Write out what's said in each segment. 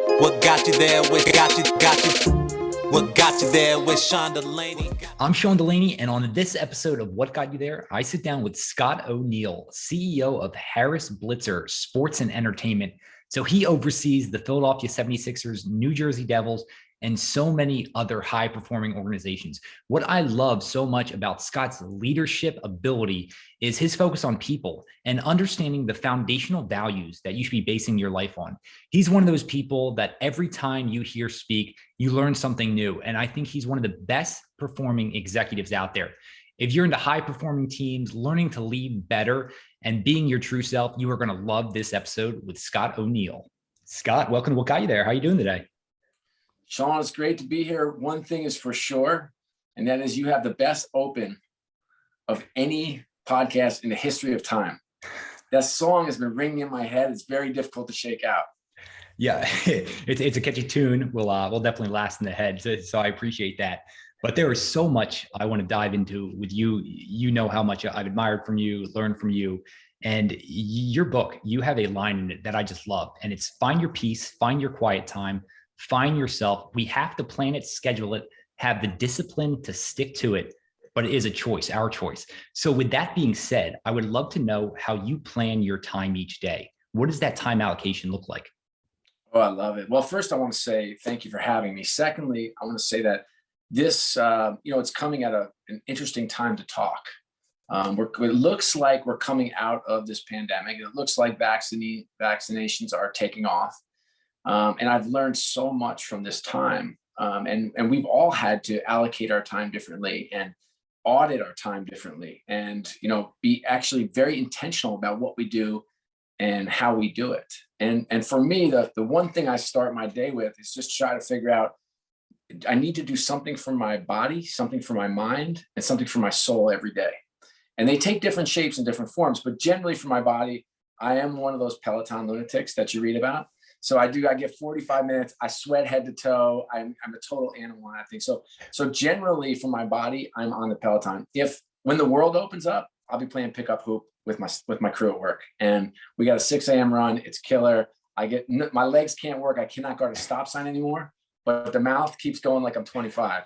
What got you there? What got you? What got you there with Sean DeLaney? I'm Sean DeLaney, and on this episode of What Got You There, I sit down with Scott O'Neill, CEO of Harris Blitzer Sports and Entertainment. So he oversees the Philadelphia 76ers, New Jersey Devils, and so many other high-performing organizations. What I love so much about Scott's leadership ability is his focus on people and understanding the foundational values that you should be basing your life on. He's one of those people that every time you hear speak, you learn something new. And I think he's one of the best performing executives out there. If you're into high performing teams, learning to lead better and being your true self, you are going to love this episode with Scott O'Neill. Scott, welcome to What Got You There. How are you doing today? Sean, it's great to be here. One thing is for sure, and that is you have the best open of any podcast in the history of time. That song has been ringing in my head. It's very difficult to shake out. Yeah, it's a catchy tune. Will definitely last in the head. So I appreciate that. But there is so much I want to dive into with you. You know how much I've admired from you, learned from you. And your book, you have a line in it that I just love. And it's find your peace, find your quiet time, find yourself. We have to plan it, schedule it, have the discipline to stick to it, but it is a choice, our choice. So with that being said, I would love to know how you plan your time each day. What does that time allocation look like? Oh, I love it. Well, first, I want to say thank you for having me. Secondly, I want to say that this, it's coming at an interesting time to talk. It looks like we're coming out of this pandemic. It looks like vaccinations are taking off. And I've learned so much from this time. And we've all had to allocate our time differently and audit our time differently and, be actually very intentional about what we do and how we do it. And for me, the one thing I start my day with is just try to figure out, I need to do something for my body, something for my mind, and something for my soul every day. And they take different shapes and different forms, but generally for my body, I am one of those Peloton lunatics that you read about. So I get 45 minutes. I sweat head to toe. I'm a total animal, I think. So generally for my body, I'm on the Peloton. When the world opens up, I'll be playing pickup hoop with my crew at work. And we got a 6 a.m. run. It's killer. My legs can't work. I cannot guard a stop sign anymore, but the mouth keeps going like I'm 25.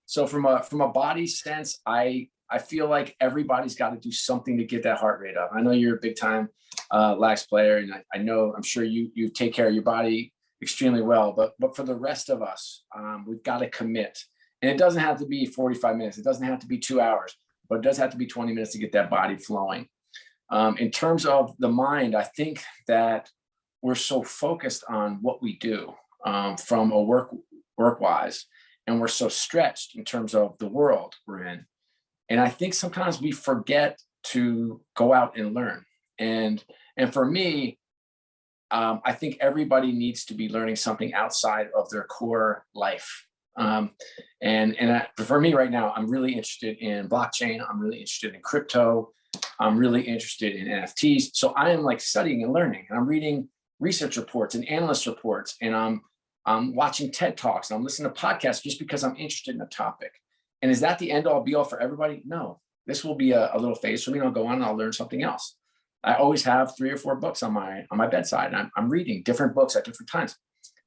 So from a body sense, I feel like everybody's got to do something to get that heart rate up. I know you're a big time lax player, and I'm sure you take care of your body extremely well. But for the rest of us, we've got to commit, and it doesn't have to be 45 minutes. It doesn't have to be 2 hours, but it does have to be 20 minutes to get that body flowing. In terms of the mind, I think that we're so focused on what we do from a work-wise, and we're so stretched in terms of the world we're in. And I think sometimes we forget to go out and learn. And for me, I think everybody needs to be learning something outside of their core life. For me right now, I'm really interested in blockchain. I'm really interested in crypto. I'm really interested in NFTs. So I am like studying and learning. And I'm reading research reports and analyst reports. And I'm watching TED Talks. And I'm listening to podcasts just because I'm interested in a topic. And is that the end all be all for everybody? No, this will be a little phase for me. I'll go on and I'll learn something else. I always have 3 or 4 books on my bedside. And I'm reading different books at different times.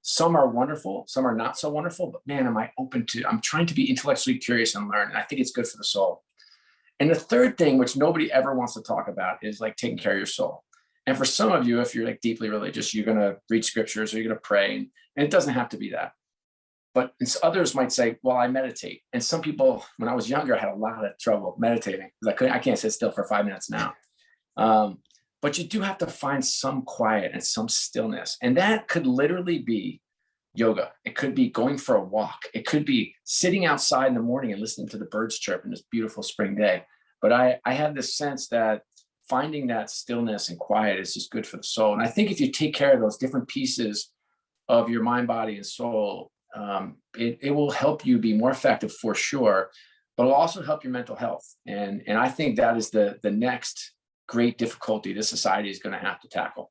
Some are wonderful, some are not so wonderful, but man, I'm trying to be intellectually curious and learn. And I think it's good for the soul. And the third thing, which nobody ever wants to talk about, is like taking care of your soul. And for some of you, if you're like deeply religious, you're going to read scriptures or you're going to pray. And it doesn't have to be that. But others might say, well, I meditate. And some people, when I was younger, I had a lot of trouble meditating because I can't sit still for 5 minutes now. But you do have to find some quiet and some stillness. And that could literally be yoga. It could be going for a walk. It could be sitting outside in the morning and listening to the birds chirp in this beautiful spring day. But I have this sense that finding that stillness and quiet is just good for the soul. And I think if you take care of those different pieces of your mind, body, and soul, it will help you be more effective for sure, but it'll also help your mental health. And I think that is the next great difficulty this society is going to have to tackle.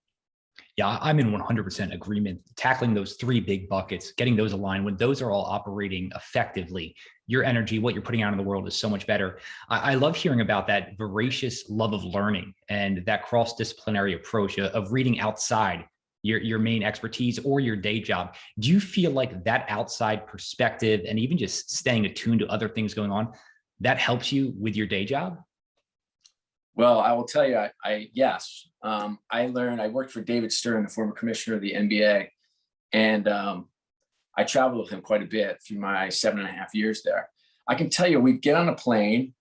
Yeah, I'm in 100% agreement. Tackling those 3 big buckets, getting those aligned, when those are all operating effectively, your energy, what you're putting out in the world is so much better. I love hearing about that voracious love of learning and that cross-disciplinary approach of reading outside your main expertise or your day job. Do you feel like that outside perspective and even just staying attuned to other things going on, that helps you with your day job? Well, I will tell you, yes. I worked for David Stern, the former commissioner of the NBA, and I traveled with him quite a bit through my 7.5 years there. I can tell you, we'd get on a plane,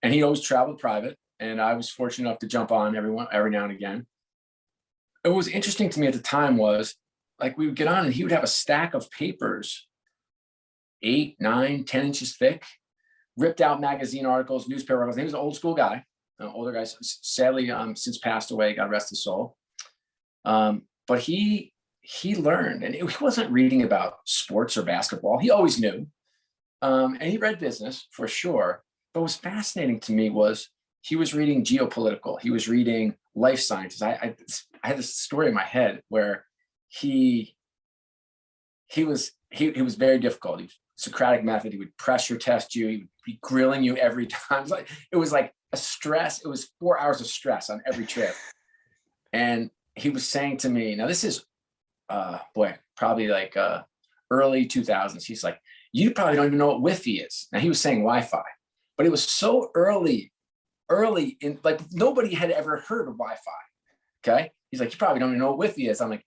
and he always traveled private, and I was fortunate enough to jump on every now and again. What was interesting to me at the time was, like, we would get on, and he would have a stack of papers, 8, 9, 10 inches thick, ripped out magazine articles, newspaper articles. He was an old school guy, older guy, sadly since passed away, God rest his soul. But he learned, and he wasn't reading about sports or basketball. He always knew. And he read business for sure. But what was fascinating to me was he was reading geopolitical. He was reading life sciences. I had this story in my head where he was very difficult. He was Socratic method. He would pressure test you. He would be grilling you every time. It was like a stress. It was 4 hours of stress on every trip. And he was saying to me, now this is, probably like early 2000s. He's like, you probably don't even know what Wi-Fi is. Now he was saying Wi-Fi, but it was so early in, like, nobody had ever heard of Wi-Fi. Okay. He's like, you probably don't even know what Wi-Fi is. I'm like,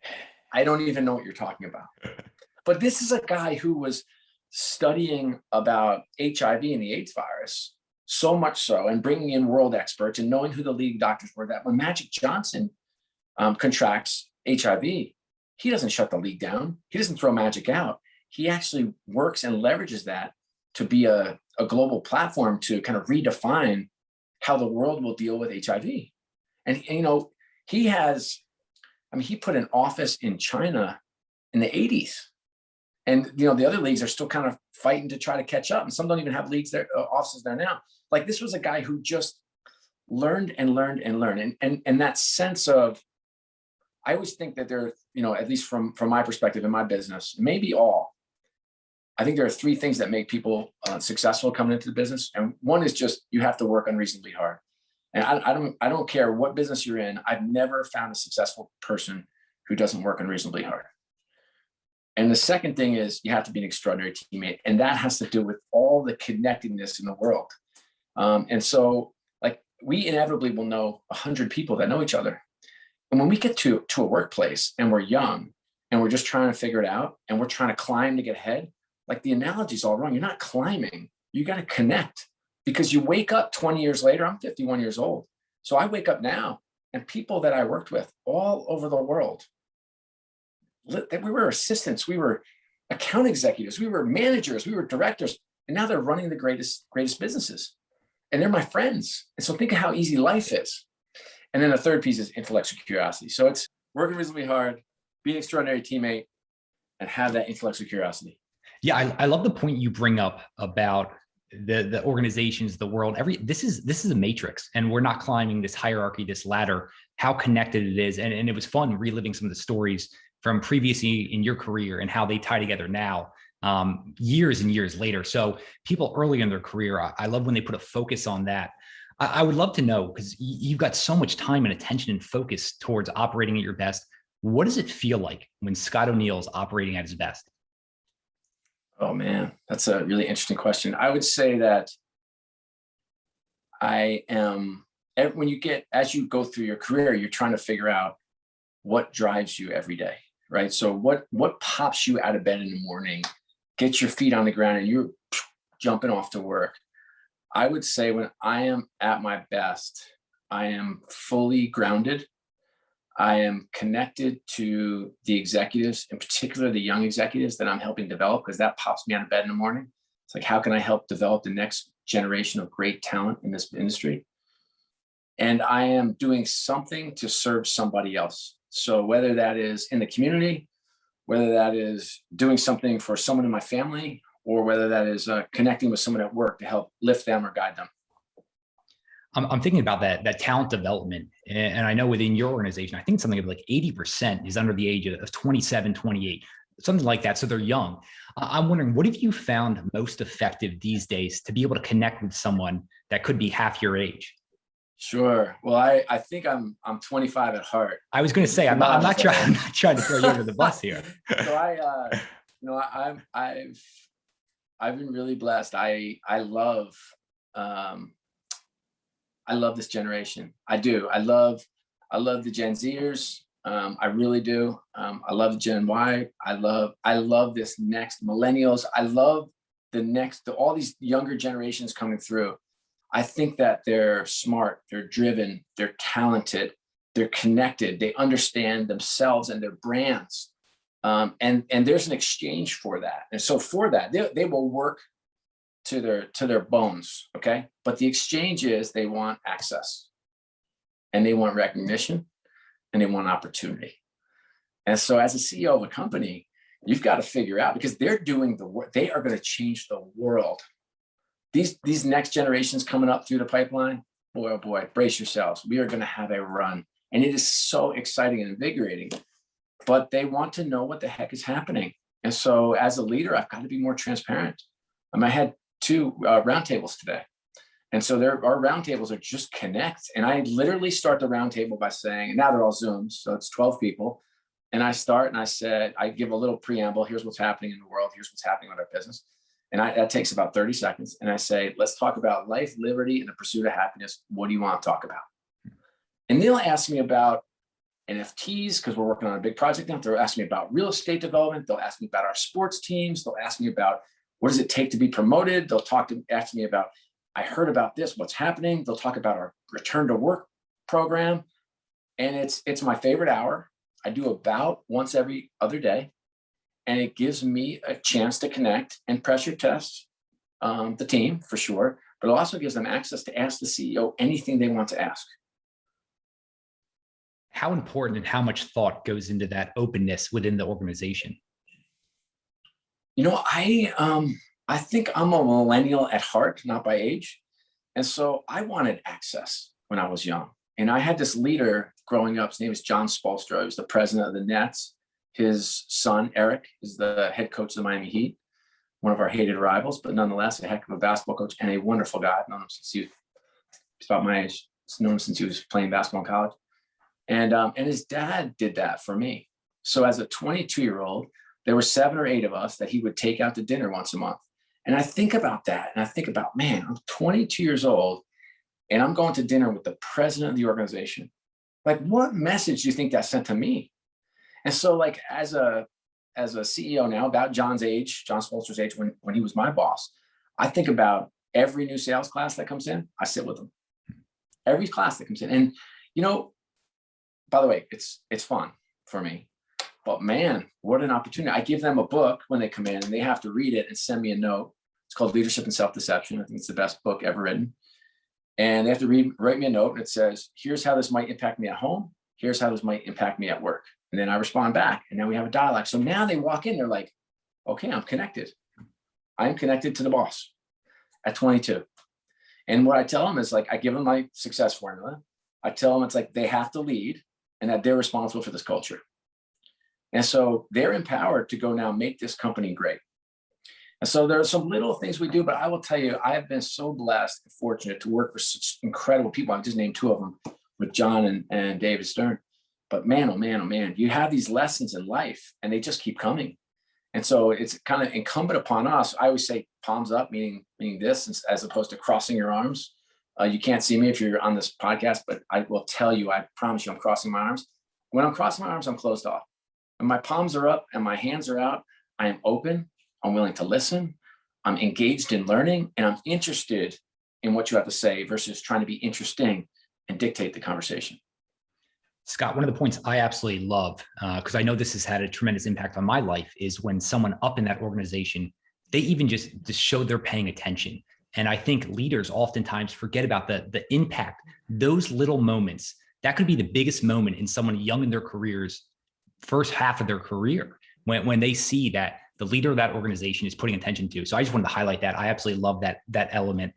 I don't even know what you're talking about. But this is a guy who was studying about HIV and the AIDS virus, so much so, and bringing in world experts and knowing who the leading doctors were, that when Magic Johnson contracts HIV, he doesn't shut the league down. He doesn't throw Magic out. He actually works and leverages that to be a global platform to kind of redefine how the world will deal with HIV. And he put an office in China in the 80s. And, the other leagues are still kind of fighting to try to catch up. And some don't even have leagues there, offices there now. Like, this was a guy who just learned and learned and learned. And that sense of, I always think that there, at least from my perspective in my business, maybe all, I think there are 3 things that make people successful coming into the business. And one is just, you have to work unreasonably hard. And I don't care what business you're in. I've never found a successful person who doesn't work unreasonably hard. And the second thing is, you have to be an extraordinary teammate. And that has to do with all the connectedness in the world. And so, like, we inevitably will know 100 people that know each other. And when we get to a workplace and we're young and we're just trying to figure it out and we're trying to climb to get ahead, like, the analogy's all wrong. You're not climbing. You got to connect, because you wake up 20 years later. I'm 51 years old. So I wake up now, and people that I worked with all over the world, we were assistants, we were account executives, we were managers, we were directors, and now they're running the greatest businesses, and they're my friends. And so think of how easy life is. And then the third piece is intellectual curiosity. So it's working reasonably hard, be an extraordinary teammate, and have that intellectual curiosity. Yeah, I love the point you bring up about the organizations, the world. This is a matrix, and we're not climbing this hierarchy, this ladder. How connected it is, and it was fun reliving some of the stories from previously in your career and how they tie together now, years and years later. So people early in their career, I love when they put a focus on that. I would love to know, because you've got so much time and attention and focus towards operating at your best. What does it feel like when Scott O'Neil's operating at his best? Oh man, that's a really interesting question. I would say that as you go through your career, you're trying to figure out what drives you every day, right? So what pops you out of bed in the morning, gets your feet on the ground, and you're jumping off to work. I would say when I am at my best, I am fully grounded. I am connected to the executives, in particular the young executives that I'm helping develop, because that pops me out of bed in the morning. It's like, how can I help develop the next generation of great talent in this industry? And I am doing something to serve somebody else. So whether that is in the community, whether that is doing something for someone in my family, or whether that is connecting with someone at work to help lift them or guide them. I'm thinking about that talent development. And I know within your organization, I think something like 80% is under the age of 27, 28, something like that. So they're young. I'm wondering, what have you found most effective these days to be able to connect with someone that could be half your age? Sure. Well, I think I'm 25 at heart. I was going to say, I'm not trying to throw you under the bus here. So I've been really blessed. Um, I love this generation. I do. I love the Gen Zers. I really do. I love Gen Y. I love this next millennials. I love all these younger generations coming through. I think that they're smart, they're driven, they're talented, they're connected, they understand themselves and their brands. And there's an exchange for that. And so for that, they will work to their bones. Okay. But the exchange is they want access and they want recognition and they want opportunity. And so as a CEO of a company, you've got to figure out, because they're doing the work, they are going to change the world. These next generations coming up through the pipeline, boy, oh boy, brace yourselves. We are going to have a run. And it is so exciting and invigorating, but they want to know what the heck is happening. And so as a leader, I've got to be more transparent. I had 2 roundtables today. And so our roundtables are just connect. And I literally start the roundtable by saying, and now they're all Zooms, so it's 12 people. And I start and I said, I give a little preamble. Here's what's happening in the world. Here's what's happening with our business. And that takes about 30 seconds. And I say, let's talk about life, liberty, and the pursuit of happiness. What do you want to talk about? And they'll ask me about NFTs, because we're working on a big project now. They'll ask me about real estate development. They'll ask me about our sports teams. They'll ask me about what does it take to be promoted. They'll ask me about, I heard about this, what's happening. They'll talk about our return to work program. And it's my favorite hour. I do about once every other day. And it gives me a chance to connect and pressure test the team for sure, but it also gives them access to ask the CEO anything they want to ask. How important and how much thought goes into that openness within the organization? I think I'm a millennial at heart, not by age. And so I wanted access when I was young. And I had this leader growing up. His name is John Spolstra. He was the president of the Nets. His son, Eric, is the head coach of the Miami Heat, one of our hated rivals, but nonetheless, a heck of a basketball coach and a wonderful guy. I've known him since he's about my age. I've known him since he was playing basketball in college. And his dad did that for me. So as a 22-year-old, there were 7 or 8 of us that he would take out to dinner once a month. And I think about that. And I think about, man, I'm 22 years old and I'm going to dinner with the president of the organization. Like, what message do you think that sent to me? And so like as a CEO now, about John's age, John Spolster's age, when he was my boss, I think about every new sales class that comes in, I sit with them. Every class that comes in. And, by the way, it's fun for me. But man, what an opportunity. I give them a book when they come in and they have to read it and send me a note. It's called Leadership and Self-Deception. I think it's the best book ever written. And they have to write me a note and it says, here's how this might impact me at home. Here's how this might impact me at work. And then I respond back and now we have a dialogue. So now they walk in, they're like, okay, I'm connected. I'm connected to the boss at 22. And what I tell them is like, I give them my success formula. I tell them it's like, they have to lead and that they're responsible for this culture. And so they're empowered to go now make this company great. And so there are some little things we do, but I will tell you, I have been so blessed and fortunate to work with such incredible people. I've just named 2 of them with John and David Stern. But man, oh man, oh man, you have these lessons in life and they just keep coming. And so it's kind of incumbent upon us. I always say palms up, meaning this, as opposed to crossing your arms. You can't see me if you're on this podcast, but I will tell you, I promise you, I'm crossing my arms. When I'm crossing my arms, I'm closed off. When my palms are up and my hands are out, I am open. I'm willing to listen. I'm engaged in learning and I'm interested in what you have to say versus trying to be interesting and dictate the conversation. Scott, one of the points I absolutely love, because I know this has had a tremendous impact on my life, is when someone up in that organization, they even just show they're paying attention. And I think leaders oftentimes forget about the impact, those little moments. That could be the biggest moment in someone young in their careers, first half of their career, when they see that the leader of that organization is putting attention to. So I just wanted to highlight that. I absolutely love that element.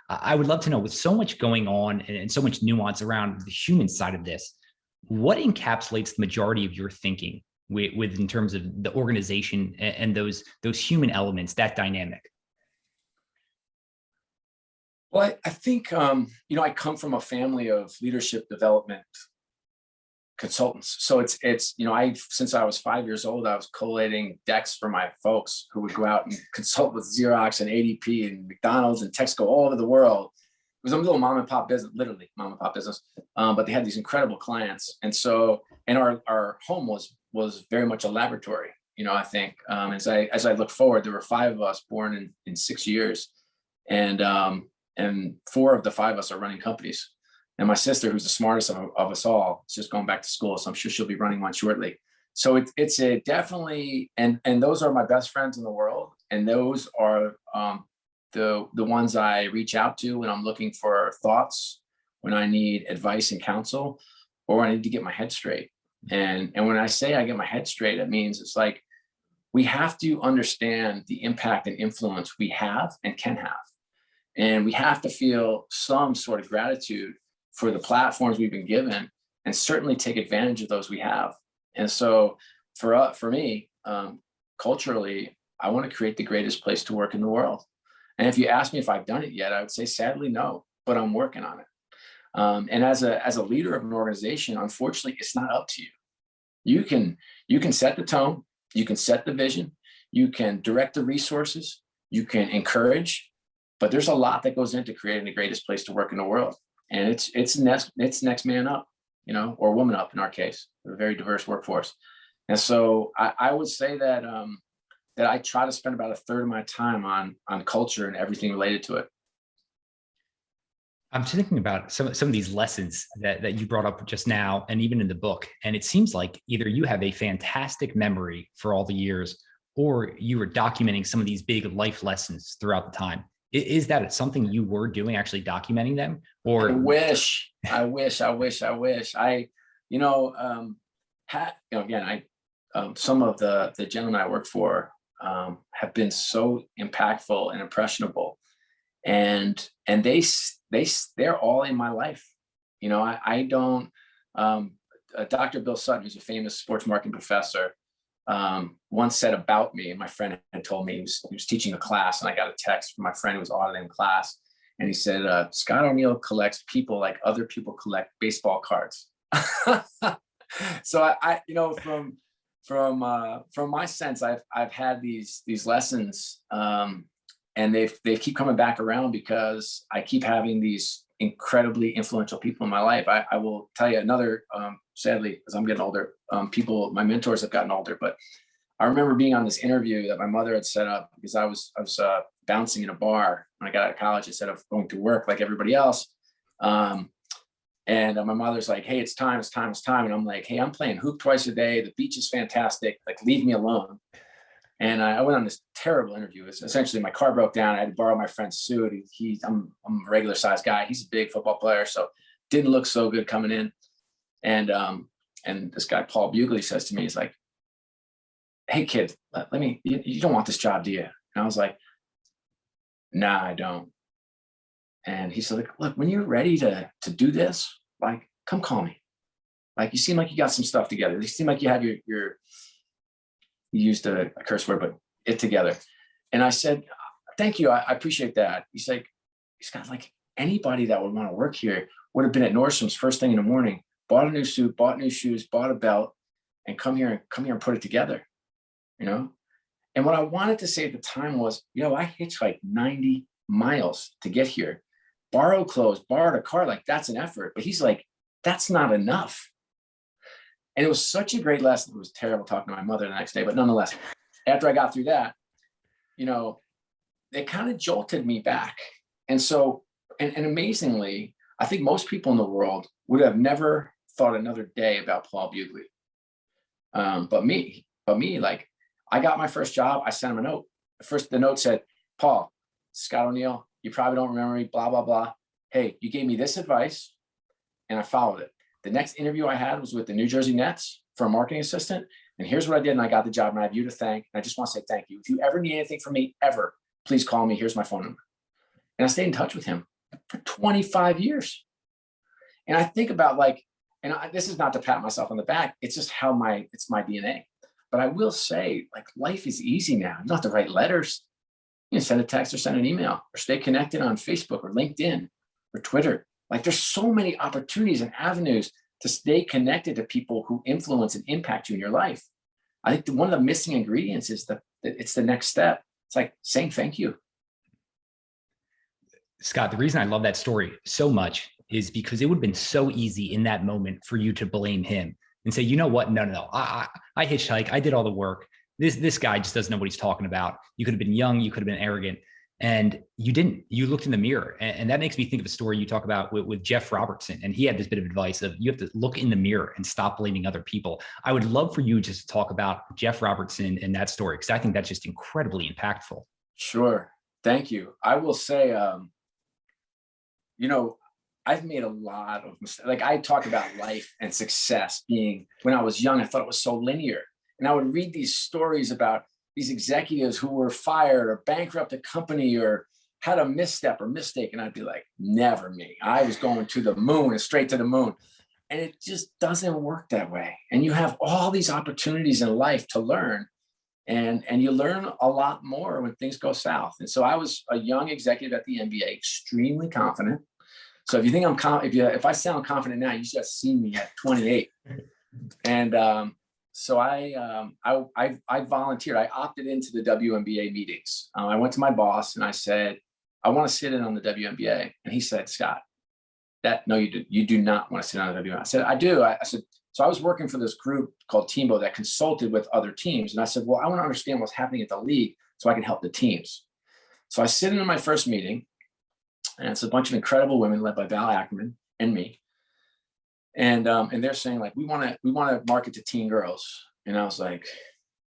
I would love to know, with so much going on and so much nuance around the human side of this, what encapsulates the majority of your thinking with in terms of the organization and those human elements, that dynamic? Well, I think, I come from a family of leadership development consultants. So since I was 5 years old, I was collating decks for my folks who would go out and consult with Xerox and ADP and McDonald's and Texaco all over the world. It was a little mom and pop business, literally mom and pop business. But they had these incredible clients. And our home was very much a laboratory. I think as I look forward, there were 5 of us born in 6 years. And 4 of the 5 of us are running companies. And my sister, who's the smartest of us all, is just going back to school. So I'm sure she'll be running one shortly. So it's a definitely, and those are my best friends in the world. And those are the ones I reach out to when I'm looking for thoughts, when I need advice and counsel, or I need to get my head straight. And when I say I get my head straight, it means it's like, we have to understand the impact and influence we have and can have. And we have to feel some sort of gratitude for the platforms we've been given, and certainly take advantage of those we have. And so for me, culturally, I want to create the greatest place to work in the world. And if you ask me if I've done it yet, I would say sadly no, but I'm working on it. And as a leader of an organization, unfortunately, it's not up to you. You can set the tone, you can set the vision, you can direct the resources, you can encourage, but there's a lot that goes into creating the greatest place to work in the world. And it's next man up, or woman up in our case. We're a very diverse workforce. And so I would say that that I try to spend about a third of my time on culture and everything related to it. I'm just thinking about some of these lessons that you brought up just now, and even in the book. And it seems like either you have a fantastic memory for all the years, or you were documenting some of these big life lessons throughout the time. Is that something you were doing, actually documenting them? Or I wish. Some of the gentlemen I work for have been so impactful and impressionable, and they're all in my life. I don't. Dr. Bill Sutton, who's a famous sports marketing professor, once said about me, and my friend had told me, he was teaching a class, and I got a text from my friend who was auditing class, and he said, Scott O'Neill collects people like other people collect baseball cards. So I from my sense, I've had these lessons, and they keep coming back around because I keep having these incredibly influential people in my life. I will tell you another, sadly, as I'm getting older, my mentors have gotten older, but I remember being on this interview that my mother had set up because I was bouncing in a bar when I got out of college instead of going to work like everybody else. And my mother's like, hey, it's time. And I'm like, hey, I'm playing hoop twice a day. The beach is fantastic. Like, leave me alone. And I went on this terrible interview. Essentially, my car broke down. I had to borrow my friend's suit. I'm a regular sized guy. He's a big football player, so didn't look so good coming in. And this guy, Paul Bugley, says to me, he's like, hey, kid, you don't want this job, do you? And I was like, nah, I don't. And he said, look, when you're ready to do this, like, come call me. Like, you seem like you got some stuff together. You seem like you have your he used a curse word, but it together. And I said, thank you. I appreciate that. He's got like, anybody that would want to work here would have been at Nordstrom's first thing in the morning, bought a new suit, bought new shoes, bought a belt, and come here and put it together, And what I wanted to say at the time was, I hitchhiked 90 miles to get here, borrowed clothes, borrowed a car. Like, that's an effort. But he's like, that's not enough. And it was such a great lesson. It was terrible talking to my mother the next day, but nonetheless, after I got through that, it kind of jolted me back. And so, and amazingly, I think most people in the world would have never thought another day about Paul Bugley. But me, like, I got my first job. I sent him a note. The note said, Paul, Scott O'Neill, you probably don't remember me, blah, blah, blah. Hey, you gave me this advice and I followed it. The next interview I had was with the New Jersey Nets for a marketing assistant. And here's what I did. And I got the job, and I have you to thank. And I just want to say thank you. If you ever need anything from me, ever, please call me. Here's my phone number. And I stayed in touch with him for 25 years. And I think about this is not to pat myself on the back. It's just it's my DNA. But I will say, like, life is easy now. You don't have to write letters. You know, send a text or send an email or stay connected on Facebook or LinkedIn or Twitter. Like there's so many opportunities and avenues to stay connected to people who influence and impact you in your life. I think one of the missing ingredients is it's the next step. It's like saying thank you. Scott, the reason I love that story so much is because it would have been so easy in that moment for you to blame him and say, you know what? No. I hitchhike. I did all the work. This guy just doesn't know what he's talking about. You could have been young. You could have been arrogant. And you didn't. You looked in the mirror. And that makes me think of a story you talk about with Jeff Robertson. And he had this bit of advice of you have to look in the mirror and stop blaming other people. I would love for you just to talk about Jeff Robertson and that story, because I think that's just incredibly impactful. Sure. Thank you. I will say, you know, I've made a lot of mistakes. Like I talk about life and success being, when I was young, I thought it was so linear. And I would read these stories about these executives who were fired or bankrupt a company or had a misstep or mistake. And I'd be like, never me. I was going to the moon and straight to the moon. And it just doesn't work that way. And you have all these opportunities in life to learn. And you learn a lot more when things go south. And so I was a young executive at the NBA, extremely confident. So if you think if I sound confident now, you should have seen me at 28. And so I volunteered. I opted into the WNBA meetings. I went to my boss and I said, I want to sit in on the WNBA. And he said, Scott, no, you do not want to sit on the WNBA. I said, I do. I said, so I was working for this group called Teambo that consulted with other teams. And I said, well, I want to understand what's happening at the league so I can help the teams. So I sit in my first meeting, and it's a bunch of incredible women led by Val Ackerman and me. And they're saying like, we want to market to teen girls. And I was like,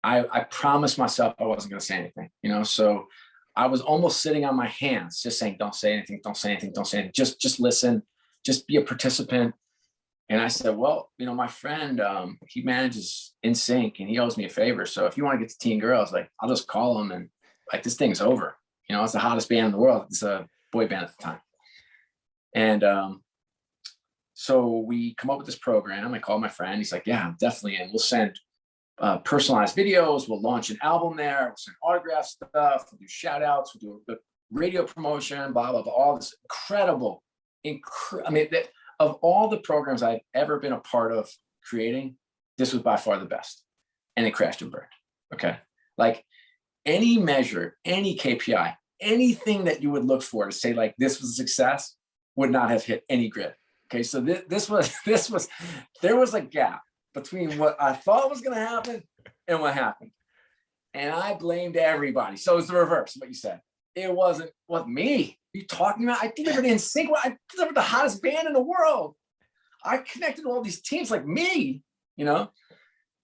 I promised myself I wasn't going to say anything, you know? So I was almost sitting on my hands, just saying, don't say anything, don't say anything, don't say anything. Just listen, just be a participant. And I said, well, you know, my friend, he manages NSYNC and he owes me a favor. So if you want to get to teen girls, like I'll just call him and like, this thing's over. You know, it's the hottest band in the world. It's a boy band at the time. And so we come up with this program. I call my friend. He's like, yeah, definitely. And we'll send personalized videos. We'll launch an album there. We'll send autograph stuff. We'll do shout outs. We'll do a radio promotion, blah, blah, blah. All this incredible. I mean, of all the programs I've ever been a part of creating, this was by far the best. And it crashed and burned. Okay. Like any measure, any KPI, anything that you would look for to say like this was a success would not have hit any grid. Okay. So there was a gap between what I thought was going to happen and what happened. And I blamed everybody. So it's the reverse of what you said. It wasn't me. You talking about? I delivered NSYNC. I delivered the hottest band in the world. I connected all these teams like me, you know?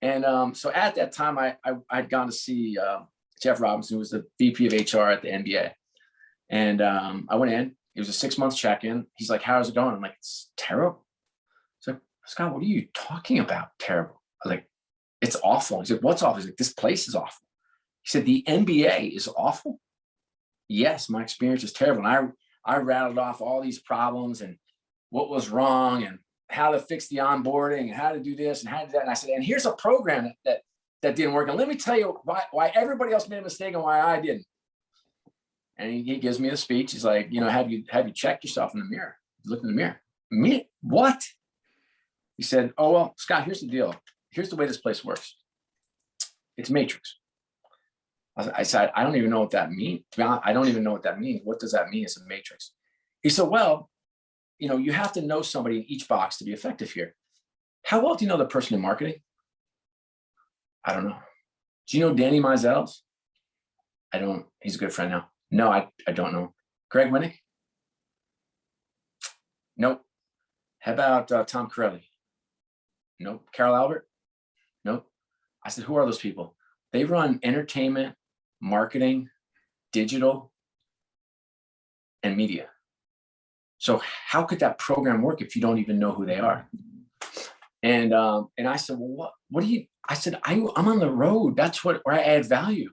And so at that time, I'd gone to see Jeff Robinson, who was the VP of HR at the NBA. And I went in. It was a 6-month check-in. He's like, how's it going? I'm like, it's terrible. He's like, Scott, what are you talking about? Terrible. I was like, it's awful. He's like, what's awful? He's like, this place is awful. He said, the NBA is awful. Yes, my experience is terrible. And I rattled off all these problems and what was wrong and how to fix the onboarding and how to do this and how to do that. And I said, and here's a program that didn't work. And let me tell you why everybody else made a mistake and why I didn't. And he gives me the speech. He's like, you know, have you checked yourself in the mirror? Look in the mirror. Me? What? He said, oh, well, Scott, here's the deal. Here's the way this place works. It's matrix. I said, I don't even know what that means. To be honest, I don't even know what that means. What does that mean? It's a matrix. He said, well, you know, you have to know somebody in each box to be effective here. How well do you know the person in marketing? I don't know. Do you know Danny Mizels? I don't. He's a good friend now. No, I don't know. Greg Winnick? Nope. How about Tom Corelli? Nope. Carol Albert? Nope. I said, who are those people? They run entertainment, marketing, digital, and media. So how could that program work if you don't even know who they are? And I said, well, what do you? I said, I'm on the road. That's where I add value.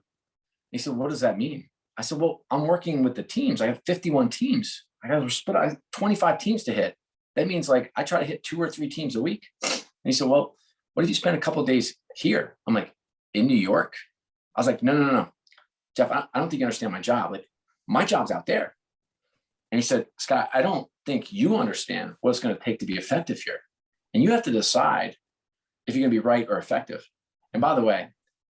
He said, what does that mean? I said, well, I'm working with the teams. I have 51 teams. I got to split. I have 25 teams to hit. That means like I try to hit 2 or 3 teams a week. And he said, well, what if you spend a couple of days here? I'm like, in New York? I was like, no. Jeff, I don't think you understand my job. Like, my job's out there. And he said, Scott, I don't think you understand what it's going to take to be effective here. And you have to decide if you're going to be right or effective. And by the way,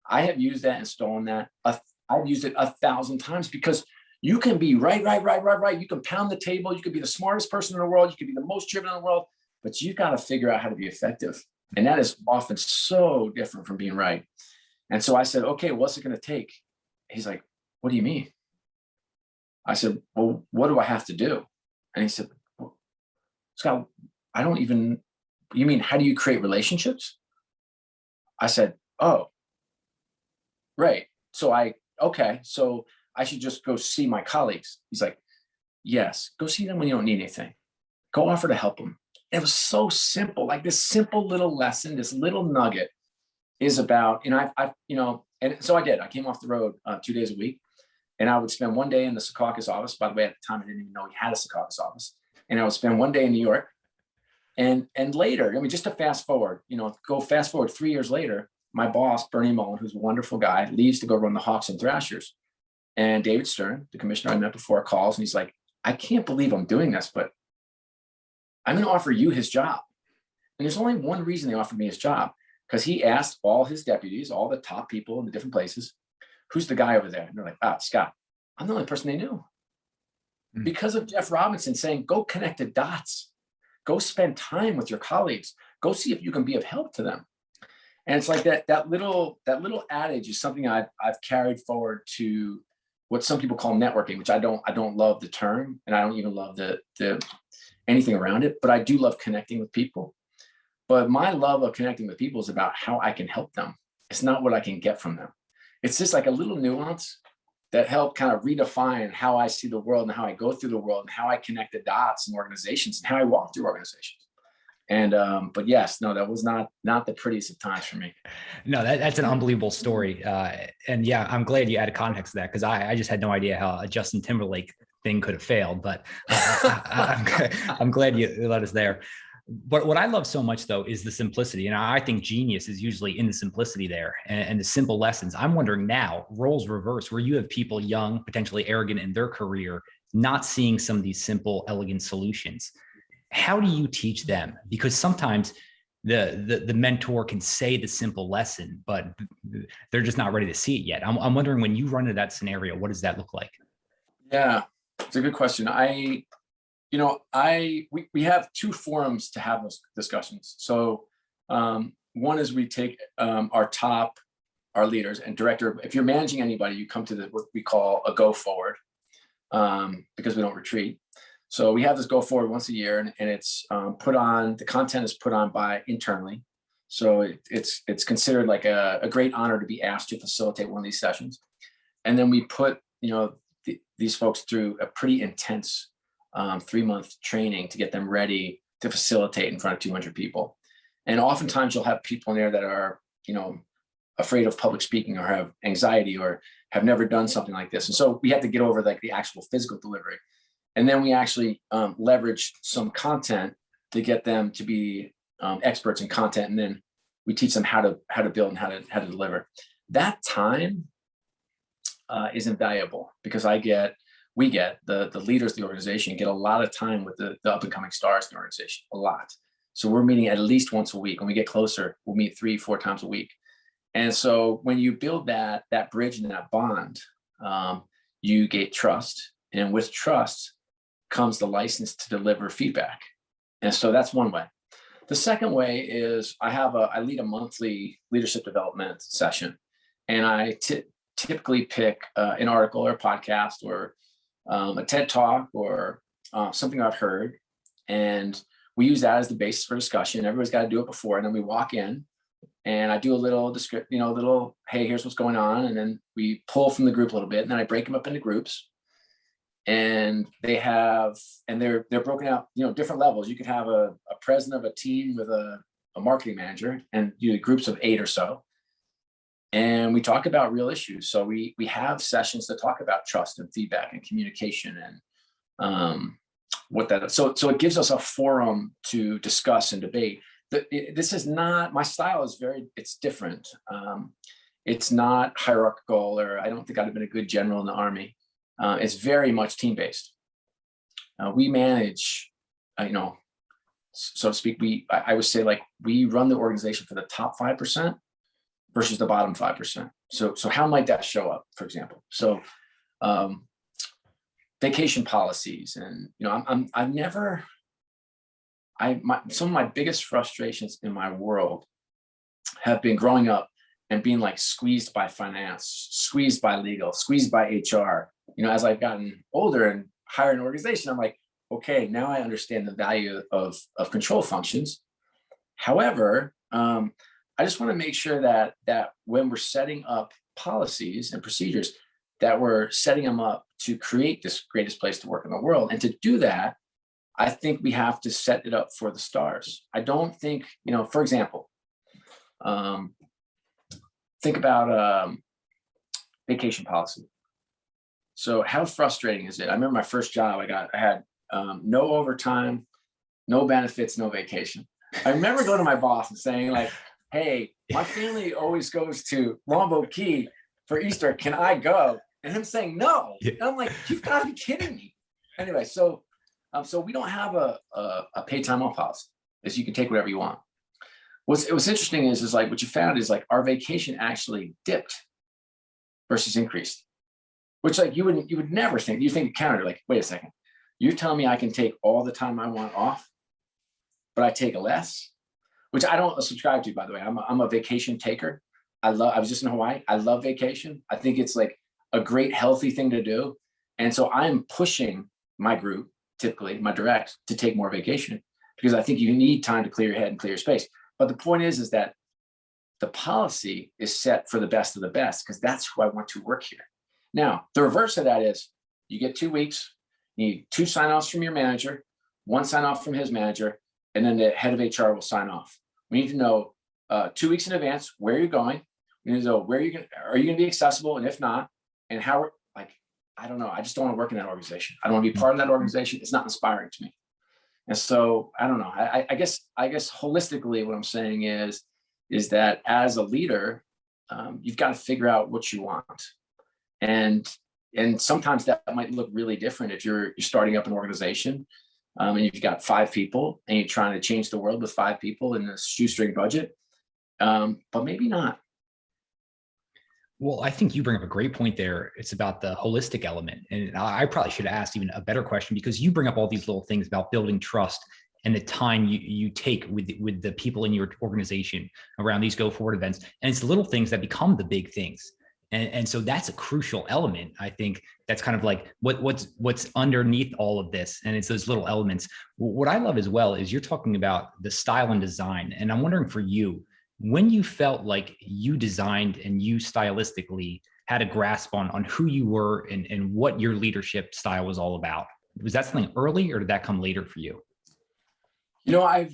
I have used that and stolen that. I've used it 1,000 times, because you can be right. You can pound the table. You could be the smartest person in the world. You could be the most driven in the world, but you've got to figure out how to be effective. And that is often so different from being right. And so I said, okay, what's it going to take? He's like, what do you mean? I said, well, what do I have to do? And he said, well, Scott, you mean, how do you create relationships? I said, oh, right. So I should just go see my colleagues. He's like, yes, go see them when you don't need anything. Go offer to help them. It was so simple, like this simple little lesson, this little nugget is about, and so I did. I came off the road 2 days a week, and I would spend one day in the Secaucus office. By the way, at the time, I didn't even know he had a Secaucus office. And I would spend one day in New York. And later, just to fast forward 3 years later, my boss, Bernie Mullen, who's a wonderful guy, leaves to go run the Hawks and Thrashers. And David Stern, the commissioner I met before, calls, and he's like, I can't believe I'm doing this, but I'm going to offer you his job. And there's only one reason they offered me his job, because he asked all his deputies, all the top people in the different places, who's the guy over there? And they're like, Scott. I'm the only person they knew. Because of Jeff Robinson saying, go connect the dots. Go spend time with your colleagues. Go see if you can be of help to them. And it's like that little adage is something I've carried forward to what some people call networking, which I don't love the term, and I don't even love the anything around it, but I do love connecting with people. But my love of connecting with people is about how I can help them. It's not what I can get from them. It's just like a little nuance that help kind of redefine how I see the world and how I go through the world and how I connect the dots in organizations and how I walk through organizations. And, but yes, no, that was not the prettiest of times for me. No, that's an unbelievable story. And yeah, I'm glad you added context to that, because I just had no idea how a Justin Timberlake thing could have failed, but I'm glad you let us there. But what I love so much, though, is the simplicity. And I think genius is usually in the simplicity there and the simple lessons. I'm wondering now, roles reverse, where you have people young, potentially arrogant in their career, not seeing some of these simple, elegant solutions. How do you teach them? Because sometimes the mentor can say the simple lesson, but they're just not ready to see it yet. I'm wondering, when you run into that scenario, what does that look like? Yeah, it's a good question. We have two forums to have those discussions. So one is we take our leaders and director. If you're managing anybody, you come to what we call a go forward, because we don't retreat. So we have this go forward once a year, and it's the content is put on by internally. So it's considered like a great honor to be asked to facilitate one of these sessions. And then we put, these folks through a pretty intense 3-month training to get them ready to facilitate in front of 200 people. And oftentimes you'll have people in there that are, afraid of public speaking or have anxiety or have never done something like this. And so we have to get over like the actual physical delivery. And then we actually leverage some content to get them to be experts in content. And then we teach them how to build and how to deliver. That time is invaluable, because we get the leaders of the organization get a lot of time with the up and coming stars in the organization, a lot. So we're meeting at least once a week. When we get closer, we'll meet 3-4 times a week. And so when you build that bridge and that bond, you get trust, and with trust comes the license to deliver feedback. And so that's one way. The second way is I lead a monthly leadership development session, and I typically pick an article or a podcast or a TED talk or something I've heard, and we use that as the basis for discussion. Everybody's got to do it before, and then we walk in, and I do a little hey, here's what's going on, and then we pull from the group a little bit, and then I break them up into groups, and they're broken out, different levels. You could have a president of a team with a marketing manager, and you do groups of 8 or so. And we talk about real issues. So we have sessions to talk about trust and feedback and communication and so it gives us a forum to discuss and debate. This is not, my style is it's different. It's not hierarchical, or I don't think I'd have been a good general in the Army. It's very much team-based. We manage, so to speak, I would say, like, we run the organization for the top 5% versus the bottom 5%. So how might that show up, for example? So vacation policies, and some of my biggest frustrations in my world have been growing up and being like squeezed by finance, squeezed by legal, squeezed by HR. As I've gotten older and higher in an organization, I'm like, okay, now I understand the value of control functions. However, I just want to make sure that when we're setting up policies and procedures, that we're setting them up to create this greatest place to work in the world. And to do that, I think we have to set it up for the stars. I don't think, for example, think about vacation policy. So how frustrating is it? I remember my first job I had no overtime, no benefits, no vacation. I remember going to my boss and saying, like, hey, my family always goes to Longboat Key for Easter. Can I go? And him saying no. And I'm like, you've got to be kidding me. Anyway, so we don't have a paid time off policy. Is you can take whatever you want. What's interesting is like what you found is like our vacation actually dipped versus increased, which like you would never think. You think counter, like, wait a second, you're telling me I can take all the time I want off, but I take less, which I don't subscribe to, by the way. I'm a vacation taker. I was just in Hawaii. I love vacation. I think it's like a great healthy thing to do. And so I'm pushing my group, typically my directs, to take more vacation because I think you need time to clear your head and clear your space. But the point is that the policy is set for the best of the best because that's who I want to work here. Now, the reverse of that is you get 2 weeks, you need 2 sign-offs from your manager, 1 sign-off from his manager, and then the head of HR will sign off. We need to know 2 weeks in advance where you're going. We need to know where are you going to be accessible, and if not, and how. Like, I don't know. I just don't want to work in that organization. I don't want to be part of that organization. It's not inspiring to me. And so I don't know. I guess holistically, what I'm saying is that as a leader, you've got to figure out what you want, and sometimes that might look really different if you're starting up an organization, and you've got 5 people and you're trying to change the world with 5 people in a shoestring budget, but maybe not. Well, I think you bring up a great point there. It's about the holistic element. And I probably should have asked even a better question because you bring up all these little things about building trust and the time you take with the people in your organization around these go forward events. And it's the little things that become the big things. And so that's a crucial element. I think that's kind of like what's underneath all of this. And it's those little elements. What I love as well is you're talking about the style and design. And I'm wondering for you, when you felt like you designed and you stylistically had a grasp on who you were and what your leadership style was all about, was that something early or did that come later for you? I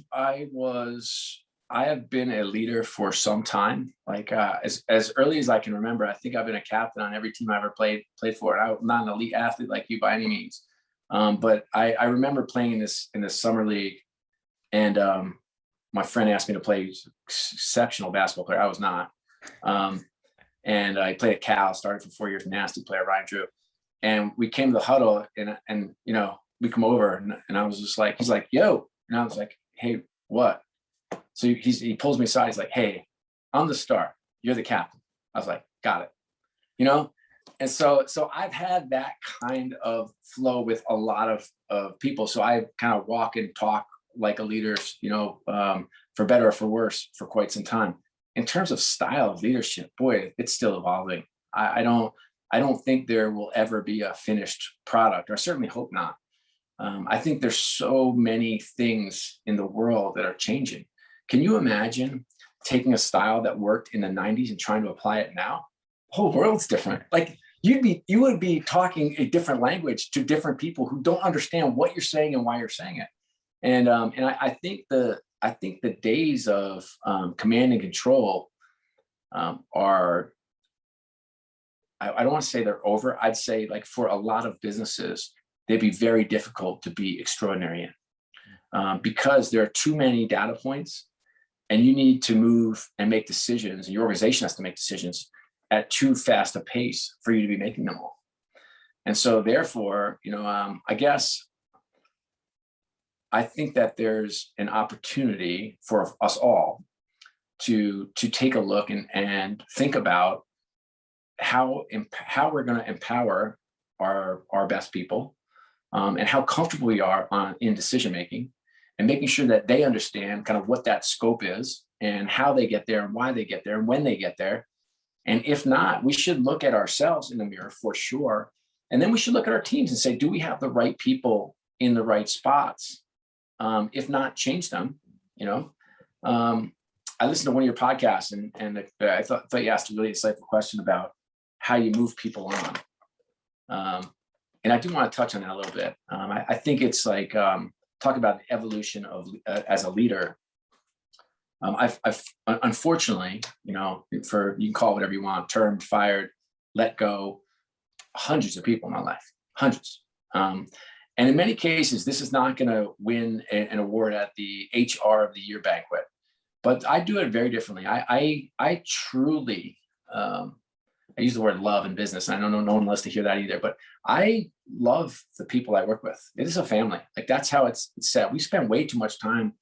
have been a leader for some time, like as early as I can remember. I think I've been a captain on every team I ever played for. I'm not an elite athlete like you by any means, but I remember playing in this summer league, and my friend asked me to play. He's an exceptional basketball player. I was not. And I played at Cal, started for 4 years, nasty player, Ryan Drew. And we came to the huddle and we come over and I was just like, he's like, yo. And I was like, hey, what? So he pulls me aside. He's like, hey, I'm the star. You're the captain. I was like, got it. And so I've had that kind of flow with a lot of people. So I kind of walk and talk like a leader, for better or for worse, for quite some time. In terms of style of leadership, boy, it's still evolving. I don't think there will ever be a finished product, or I certainly hope not. I think there's so many things in the world that are changing. Can you imagine taking a style that worked in the 90s and trying to apply it now? The whole world's different. Like you would be talking a different language to different people who don't understand what you're saying and why you're saying it. And I think the days of command and control are, I don't want to say they're over. I'd say, like, for a lot of businesses, they'd be very difficult to be extraordinary in because there are too many data points, and you need to move and make decisions, and your organization has to make decisions at too fast a pace for you to be making them all. And so therefore, I think that there's an opportunity for us all to take a look and think about how we're going to empower our best people, and how comfortable we are in decision making, and making sure that they understand kind of what that scope is and how they get there and why they get there and when they get there. And if not, we should look at ourselves in the mirror for sure. And then we should look at our teams and say, do we have the right people in the right spots? If not, change them. I listened to one of your podcasts, and I thought you asked a really insightful question about how you move people on. And I do want to touch on that a little bit. I think it's like, talk about the evolution of as a leader. I've unfortunately, you can call it whatever you want, termed, fired, let go, hundreds of people in my life, hundreds. And in many cases, this is not going to win an award at the HR of the Year banquet, but I do it very differently. I truly, I use the word love in business. I know no one loves to hear that either, but I love the people I work with. It is a family. Like, that's how it's set. We spend way too much time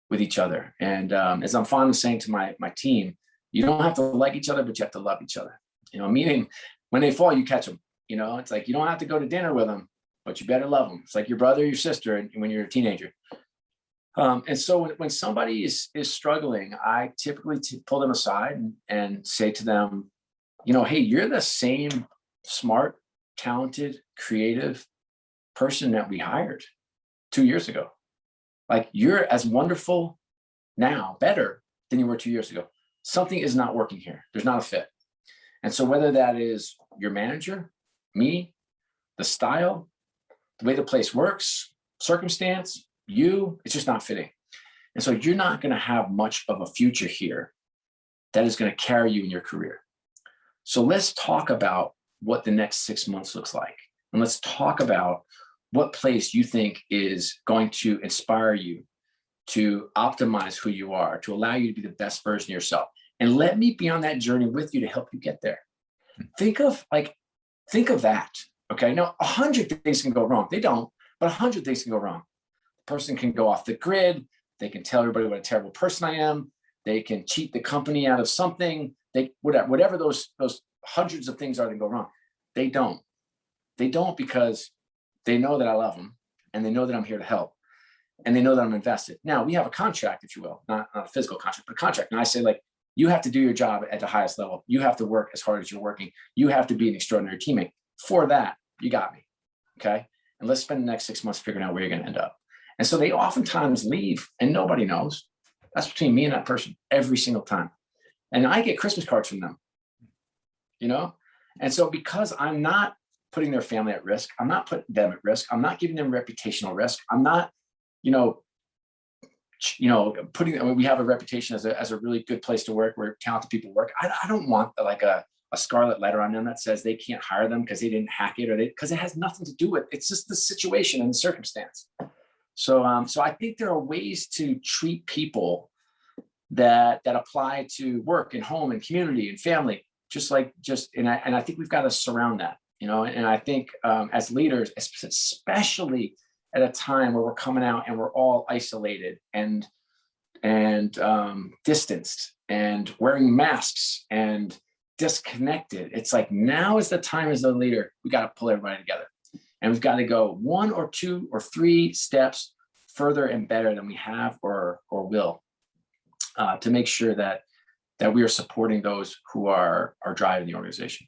with each other. And as I'm fond of saying to my team, you don't have to like each other, but you have to love each other. Meaning when they fall, you catch them. It's like, you don't have to go to dinner with them, but you better love them. It's like your brother, your sister, when you're a teenager. And so when somebody is struggling, I typically pull them aside and say to them, hey, you're the same smart, talented, creative person that we hired 2 years ago. Like, you're as wonderful now, better than you were 2 years ago. Something is not working here. There's not a fit. And so whether that is your manager, me, the style, the way the place works, circumstance, it's just not fitting. And so you're not going to have much of a future here that is going to carry you in your career. So let's talk about what the next 6 months looks like. And let's talk about what place you think is going to inspire you to optimize who you are, to allow you to be the best version of yourself. And let me be on that journey with you to help you get there. Think of that. Okay. Now, 100 things can go wrong. They don't, but 100 things can go wrong. The person can go off the grid. They can tell everybody what a terrible person I am. They can cheat the company out of something. Whatever those hundreds of things are that go wrong. They don't because they know that I love them, and they know that I'm here to help, and they know that I'm invested. Now, we have a contract, if you will, not a physical contract, but a contract. And I say, like, you have to do your job at the highest level. You have to work as hard as you're working. You have to be an extraordinary teammate. For that, you got me. Okay. And let's spend the next 6 months figuring out where you're going to end up. And so they oftentimes leave and nobody knows. That's between me and that person every single time. And I get Christmas cards from them, And so because I'm not putting their family at risk, I'm not putting them at risk, I'm not giving them reputational risk, I'm not, we have a reputation as a really good place to work where talented people work. I don't want like a scarlet letter on them that says they can't hire them because they didn't hack it because it has nothing to do with it. It's just the situation and the circumstance. So I think there are ways to treat people that apply to work and home and community and family, and I think we've got to surround that, and I think as leaders, especially at a time where we're coming out and we're all isolated and distanced and wearing masks and disconnected, it's like, now is the time as the leader, we got to pull everybody together, and we've got to go 1 or 2 or 3 steps further and better than we have or will, to make sure that we are supporting those who are driving the organization.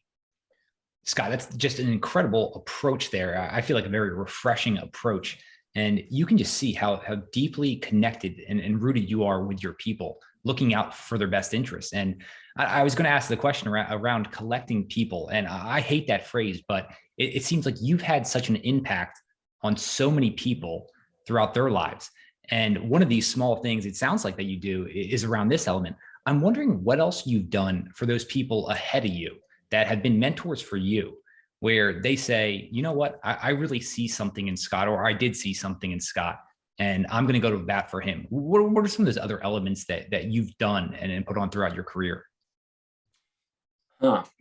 Scott, that's just an incredible approach there. I feel like a very refreshing approach. And you can just see how deeply connected and rooted you are with your people, looking out for their best interests. And I was going to ask the question around collecting people. And I hate that phrase, but it seems like you've had such an impact on so many people throughout their lives. And one of these small things, it sounds like that you do, is around this element. I'm wondering what else you've done for those people ahead of you that have been mentors for you, where they say, you know what, I really see something in Scott, or I did see something in Scott, and I'm going to go to bat for him. What are some of those other elements that you've done and put on throughout your career?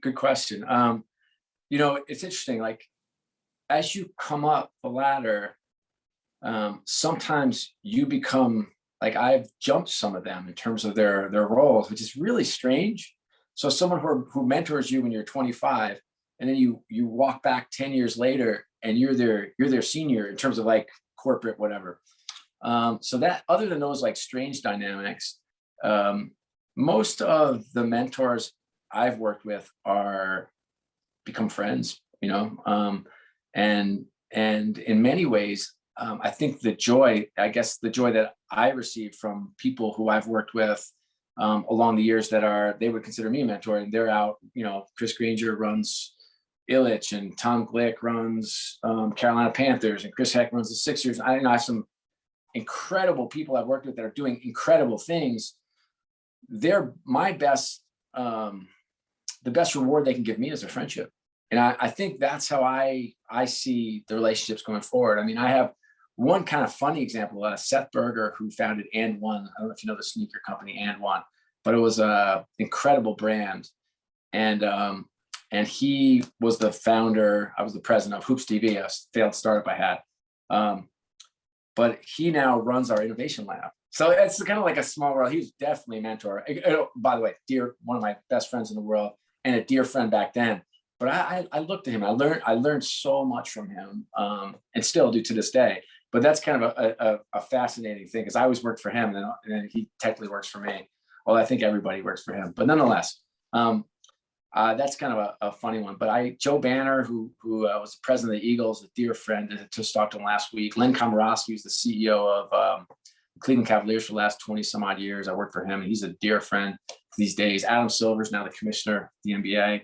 Good question. It's interesting. Like as you come up the ladder, sometimes you become like I've jumped some of them in terms of their roles, which is really strange. So someone who mentors you when you're 25, and then you walk back 10 years later, and you're their senior in terms of like corporate whatever. So that other than those like strange dynamics, most of the mentors I've worked with are become friends, and in many ways, I think the joy that I received from people who I've worked with along the years they would consider me a mentor, and they're out, Chris Granger runs Illich, and Tom Glick runs Carolina Panthers, and Chris Heck runs the Sixers. I have some incredible people I've worked with that are doing incredible things. They're my best, the best reward they can give me is their friendship. And I think that's how I see the relationships going forward. I mean, I have one kind of funny example, Seth Berger, who founded And One. I don't know if you know the sneaker company And One, but it was an incredible brand. And he was the founder. I was the president of Hoops TV, a failed startup I had. But he now runs our innovation lab. So it's kind of like a small world. He was definitely a mentor. By the way, one of my best friends in the world, and a dear friend back then. But I looked at him. I learned so much from him, and still do to this day. But that's kind of a fascinating thing, because I always worked for him, and then he technically works for me. Well, I think everybody works for him, but nonetheless, that's kind of a funny one. But Joe Banner, who was the president of the Eagles, a dear friend, and just talked to him last week. Len Komorowski, who's the CEO of Cleveland Cavaliers for the last 20 some odd years. I worked for him, and he's a dear friend these days. Adam Silver's now the commissioner of the NBA.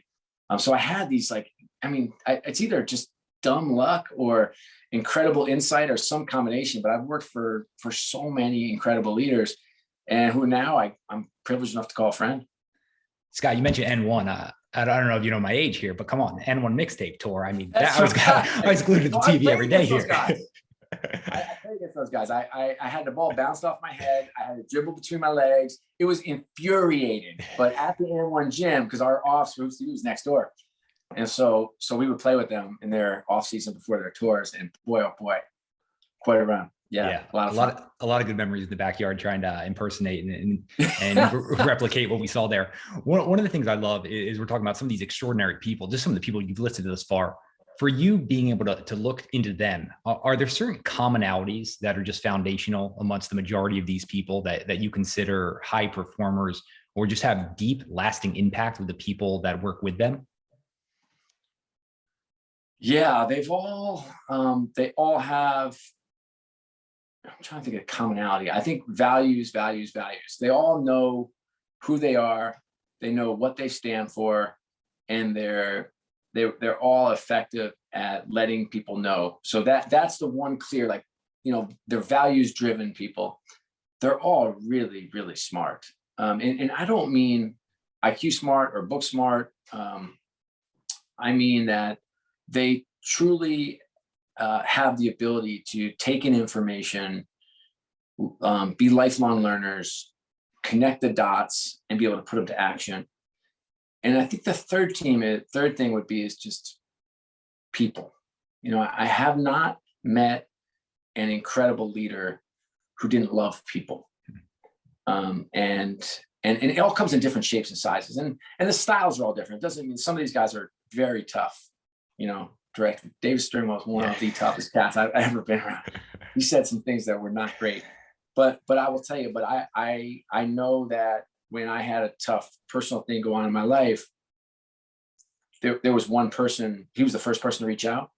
So I had these it's either just dumb luck or incredible insight or some combination, but I've worked for so many incredible leaders, and who now I'm privileged enough to call a friend. Scott, you mentioned N1. I don't know if you know my age here, but come on, N1 mixtape tour. I mean, I was glued to the TV every day here. I played against those guys. I had the ball bounced off my head. I had a dribble between my legs. It was infuriating. But at the N1 gym, because our off was next door, and so we would play with them in their off season before their tours. And boy, oh boy, quite a run. Yeah, a lot of good memories in the backyard trying to impersonate and replicate what we saw there. One of the things I love is we're talking about some of these extraordinary people, just some of the people you've listed thus far. For you being able to look into them, are there certain commonalities that are just foundational amongst the majority of these people that you consider high performers, or just have deep, lasting impact with the people that work with them? Yeah, they all have. I'm trying to think of commonality. I think values. They all know who they are. They know what they stand for, and they're all effective at letting people know. So that's the one clear, they're values driven people. They're all really, really smart. And I don't mean IQ smart or book smart. I mean that they truly have the ability to take in information, be lifelong learners, connect the dots, and be able to put them to action. And I think the third thing would be is just people. I have not met an incredible leader who didn't love people. And it all comes in different shapes and sizes, and the styles are all different. It doesn't mean some of these guys are very tough, direct. David Stern was one of the toughest cats I've ever been around. He said some things that were not great, but I will tell you, I know that when I had a tough personal thing go on in my life, there was one person. He was the first person to reach out.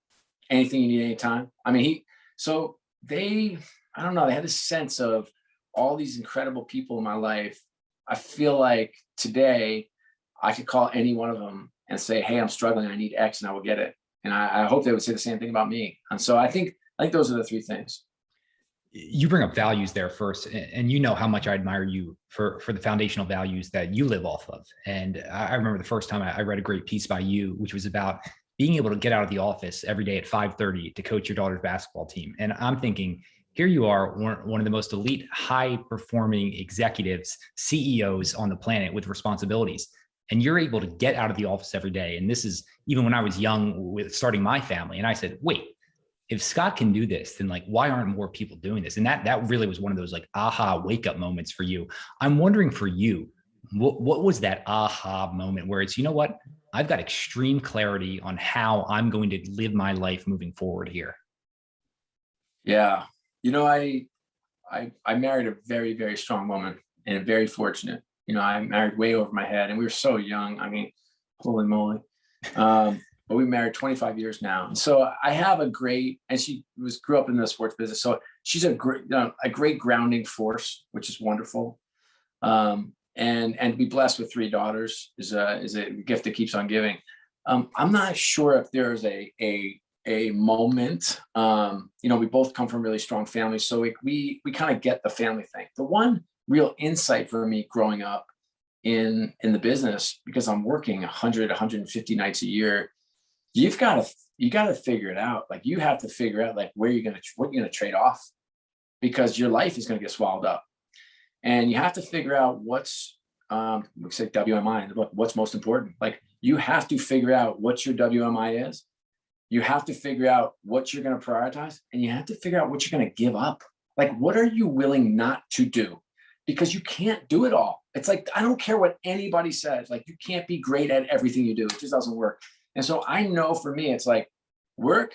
Anything you need, anytime. I mean, I don't know, they had this sense of all these incredible people in my life. I feel like today I could call any one of them and say, hey, I'm struggling, I need X, and I will get it. And I hope they would say the same thing about me. And so I think those are the three things. You bring up values there first, and you know how much I admire you for the foundational values that you live off of. And I remember the first time I read a great piece by you, which was about being able to get out of the office every day at 5:30 to coach your daughter's basketball team. And I'm thinking, here you are, one of the most elite, high performing executives, CEOs on the planet with responsibilities. and you're able to get out of the office every day. And this is even when I was young with starting my family. And I said, wait, if Scott can do this, then like, why aren't more people doing this? And that really was one of those like aha wake up moments for you. I'm wondering for you, what was that aha moment where it's, you know what, I've got extreme clarity on how I'm going to live my life moving forward here. Yeah. You know, I married a very, very strong woman, and very fortunate. You know, I married way over my head, and we were so young. I mean, holy moly. But we married 25 years now. And so I have and she grew up in the sports business. So she's a great grounding force, which is wonderful. And to be blessed with 3 daughters is a gift that keeps on giving. I'm not sure if there's a moment. You know, we both come from really strong families, so we kind of get the family thing. The one real insight for me growing up in the business, because I'm working 150 nights a year, you got to figure it out. Like, you have to figure out like what you're going to trade off, because your life is going to get swallowed up, and you have to figure out what's we say WMI, what's most important. Like, you have to figure out what your WMI is. You have to figure out what you're going to prioritize, and you have to figure out what you're going to give up. Like, what are you willing not to do? Because you can't do it all. It's like, I don't care what anybody says. Like, you can't be great at everything you do. It just doesn't work. And so I know for me, it's like work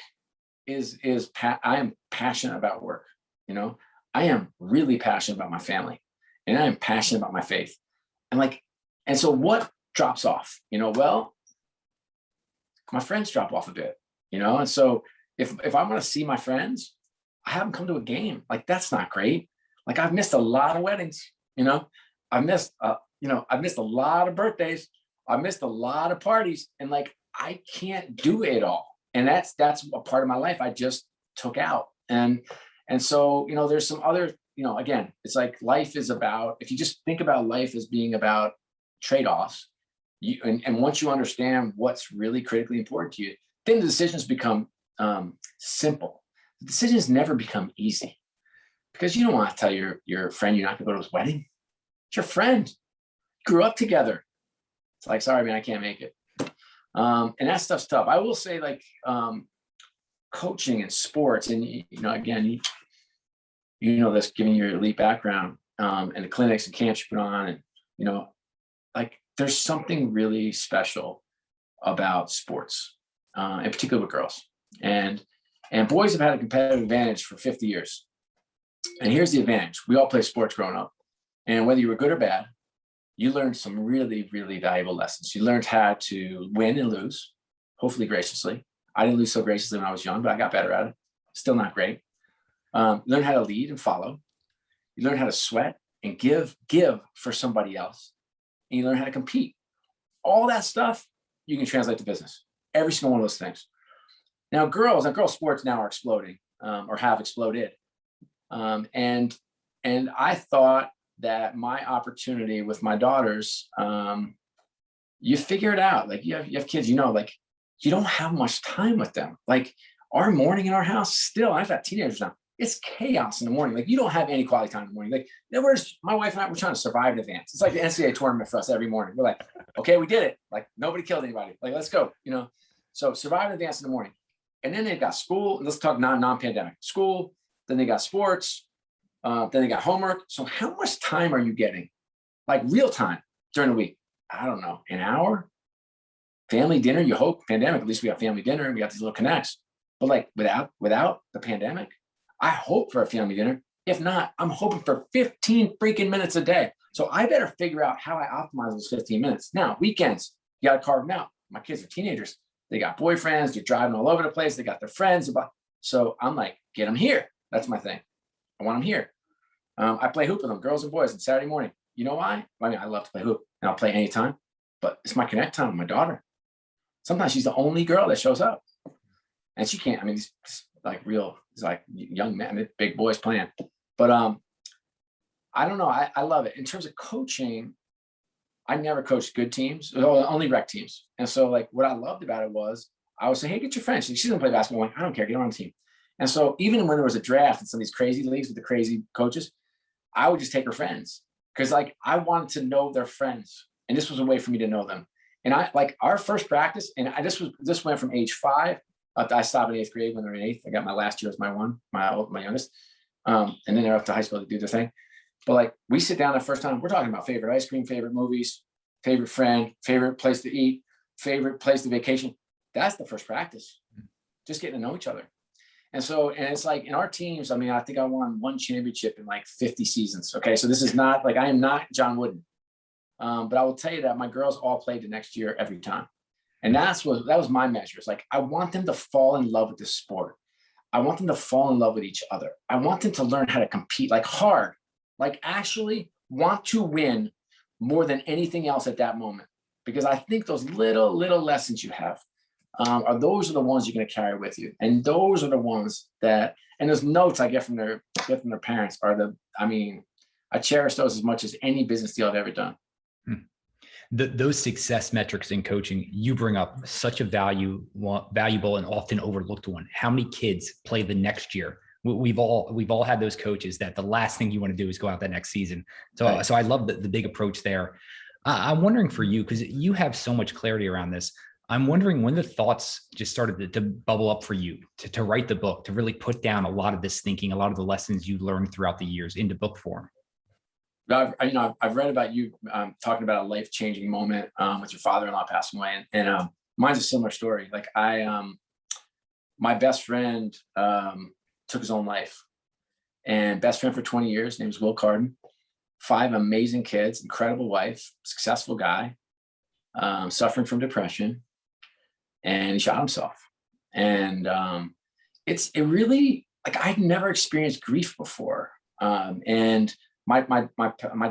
I am passionate about work. You know, I am really passionate about my family, and I am passionate about my faith. And so what drops off? You know, well, my friends drop off a bit, you know? And so if I want to see my friends, I have them come to a game. Like, that's not great. Like, I've missed a lot of weddings, you know, I've missed a lot of birthdays. I missed a lot of parties, and like, I can't do it all. And that's a part of my life I just took out. And so, you know, there's some other, you know, again, it's like life is about, if you just think about life as being about trade-offs, and once you understand what's really critically important to you, then the decisions become simple. The decisions never become easy, because you don't want to tell your friend you're not going to go to his wedding. It's your friend. You grew up together. It's like, sorry, man, I can't make it. And that stuff's tough. I will say, like, coaching in sports, and you know, again, you know this, given your elite background, and the clinics and camps you put on, and you know, like, there's something really special about sports, in particular with girls. And boys have had a competitive advantage for 50 years. And here's the advantage: we all play sports growing up, and whether you were good or bad, you learned some really, really valuable lessons. You learned how to win and lose, hopefully graciously. I didn't lose so graciously when I was young, but I got better at it. Still not great. Learn how to lead and follow. You learn how to sweat and give for somebody else. And you learn how to compete. All that stuff you can translate to business. Every single one of those things. Now, girl sports now are exploding, or have exploded. And I thought that my opportunity with my daughters, you figure it out. Like, you have kids, you know, like, you don't have much time with them. Like, our morning in our house, still, I've got teenagers now, it's chaos in the morning. Like, you don't have any quality time in the morning. Like, my wife and I, we're trying to survive in advance. It's like the NCAA tournament for us every morning. We're like, okay, we did it. Like, nobody killed anybody. Like, let's go, you know? So survive in advance in the morning. And then they've got school. Let's talk non-pandemic school. Then they got sports. Then they got homework. So how much time are you getting? Like, real time during the week? I don't know, an hour? Family dinner, you hope. Pandemic, at least we got family dinner and we got these little connects. But like, without the pandemic, I hope for a family dinner. If not, I'm hoping for 15 freaking minutes a day. So I better figure out how I optimize those 15 minutes. Now, weekends, you got to carve them out. My kids are teenagers. They got boyfriends. They're driving all over the place. They got their friends. So I'm like, get them here. That's my thing. I want them here. I play hoop with them, girls and boys, on Saturday morning. You know why? I mean, I love to play hoop, and I'll play anytime, but it's my connect time with my daughter. Sometimes she's the only girl that shows up, and she can't. I mean, it's like young men, big boys playing. But I don't know. I love it. In terms of coaching, I never coached good teams, only rec teams. And so, like, what I loved about it was I would say, hey, get your friends. She doesn't play basketball. I'm like, I don't care. Get on the team. And so even when there was a draft in some of these crazy leagues with the crazy coaches, I would just take her friends, because like, I wanted to know their friends. And this was a way for me to know them. And I like our first practice, and this went from age 5 up to, I stopped in 8th grade when they're in 8th. I got my last year as my youngest. And then they're up to high school to do their thing. But like, we sit down the first time, we're talking about favorite ice cream, favorite movies, favorite friend, favorite place to eat, favorite place to vacation. That's the first practice, just getting to know each other. And so, and it's like in our teams, I mean, I think I won 1 championship in like 50 seasons. Okay. So this is not like, I am not John Wooden. But I will tell you that my girls all played the next year every time. And that was my measures. Like, I want them to fall in love with this sport. I want them to fall in love with each other. I want them to learn how to compete, like hard, like actually want to win more than anything else at that moment. Because I think those little lessons you have those are the ones you're going to carry with you. And those are the ones that, and those notes I get from their parents are I cherish those as much as any business deal I've ever done. Those success metrics in coaching, you bring up such a valuable and often overlooked one. How many kids play the next year? We've all had those coaches that the last thing you want to do is go out that next season. So I love the big approach there. I'm wondering for you, because you have so much clarity around this. I'm wondering when the thoughts just started to bubble up for you to write the book, to really put down a lot of this thinking, a lot of the lessons you learned throughout the years into book form. I've read about you talking about a life-changing moment with your father-in-law passing away, and mine's a similar story. Like my best friend took his own life, and best friend for 20 years. His name was Will Carden. 5 amazing kids, incredible wife, successful guy, suffering from depression, and he shot himself. And it really, like, I'd never experienced grief before, and my